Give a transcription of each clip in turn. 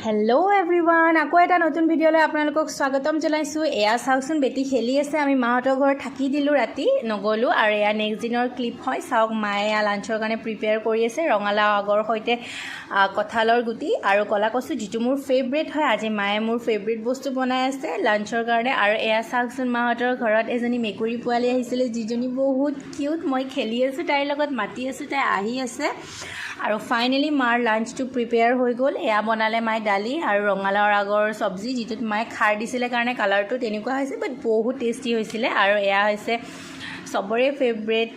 Hello' everyone, আকৌ এটা নতুন ভিডিঅ'লৈ আপোনালোকক স্বাগতম জনাইছোঁ। এয়া চাওকচোন, বেটি খেলি আছে। আমি মাহঁতৰ ঘৰত থাকি দিলোঁ, ৰাতি নগ'লোঁ। আৰু এয়া নেক্সট দিনৰ ক্লিপ হয়। চাওক, মায়ে এয়া লাঞ্চৰ কাৰণে প্ৰিপেয়াৰ কৰি আছে। ৰঙালাও আগৰ সৈতে কঁঠালৰ গুটি আৰু কলা কচু, যিটো মোৰ ফেভৰেট হয়। আজি মায়ে মোৰ ফেভৰেট বস্তু বনাই আছে লাঞ্চৰ কাৰণে। আৰু এয়া চাওকচোন, মাহঁতৰ ঘৰত এজনী মেকুৰী পোৱালি আহিছিলে, যিজনী বহুত কিউট। মই খেলি আছোঁ তাইৰ লগত, মাতি আছোঁ, তাই আহি আছে। আৰু ফাইনেলি মাৰ লাঞ্চটো প্ৰিপেয়াৰ হৈ গ'ল। এয়া বনালে মায়ে দালি আৰু ৰঙালাওৰ আগৰ চব্জি, যিটোত মায়ে খাৰ দিছিলে কাৰণে কালাৰটো তেনেকুৱা হৈছে, বাট বহুত টেষ্টি হৈছিলে। আৰু এয়া হৈছে চবৰে ফেভৰেট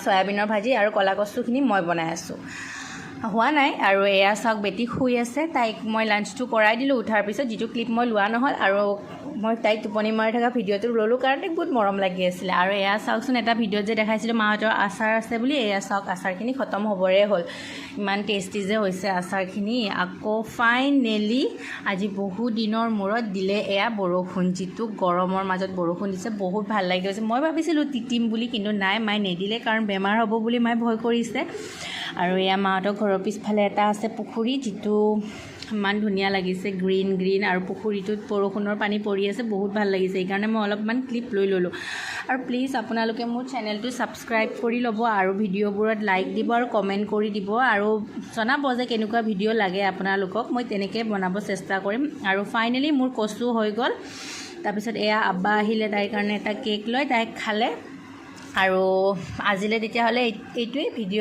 চয়াবিনৰ ভাজি আৰু কলা কচুখিনি মই বনাই আছোঁ, হোৱা নাই। আৰু এয়া চাওক, বেটি শুই আছে। তাইক মই লাঞ্চটো কৰাই দিলোঁ উঠাৰ পিছত, যিটো ক্লিপ মই লোৱা নহ'ল। আৰু মই তাইক টোপনি মাৰি থকা ভিডিঅ'টো ল'লোঁ কাৰণ তাইক বহুত মৰম লাগি আছিলে। আৰু এয়া চাওকচোন, এটা ভিডিঅ'ত যে দেখাইছিলোঁ মাহঁতৰ আচাৰ আছে বুলি, এয়া চাওক, আচাৰখিনি খতম হ'বৰে হ'ল। ইমান টেষ্টি যে হৈছে আচাৰখিনি। আকৌ ফাইনেলি আজি বহু দিনৰ মূৰত দিলে এয়া বৰষুণ, যিটো গৰমৰ মাজত বৰষুণ দিছে, বহুত ভাল লাগি গৈছে। মই ভাবিছিলোঁ তিতিম বুলি, কিন্তু নাই, মায়ে নিদিলে কাৰণ বেমাৰ হ'ব বুলি মায়ে ভয় কৰিছে। আৰু এয়া মাহঁতৰ ঘৰৰ পিছফালে এটা আছে পুখুৰী, যিটো ইমান ধুনীয়া লাগিছে, গ্ৰীণ গ্ৰীণ। আৰু পুখুৰীটোত বৰষুণৰ পানী পৰি আছে, বহুত ভাল লাগিছে। সেইকাৰণে মই অলপমান ক্লিপ লৈ ল'লোঁ। আৰু প্লিজ আপোনালোকে মোৰ চেনেলটো ছাবস্ক্ৰাইব কৰি ল'ব, আৰু ভিডিঅ'বোৰত লাইক দিব আৰু কমেণ্ট কৰি দিব, আৰু জনাব যে কেনেকুৱা ভিডিঅ' লাগে আপোনালোকক। মই তেনেকৈ বনাব চেষ্টা কৰিম। আৰু ফাইনেলি মোৰ কচু হৈ গ'ল। তাৰপিছত এয়া আব্বা আহিলে, তাইৰ কাৰণে এটা কেক লৈ তাই খালে। আৰু আজিলৈ তেতিয়াহ'লে এইটোৱেই ভিডিঅ'।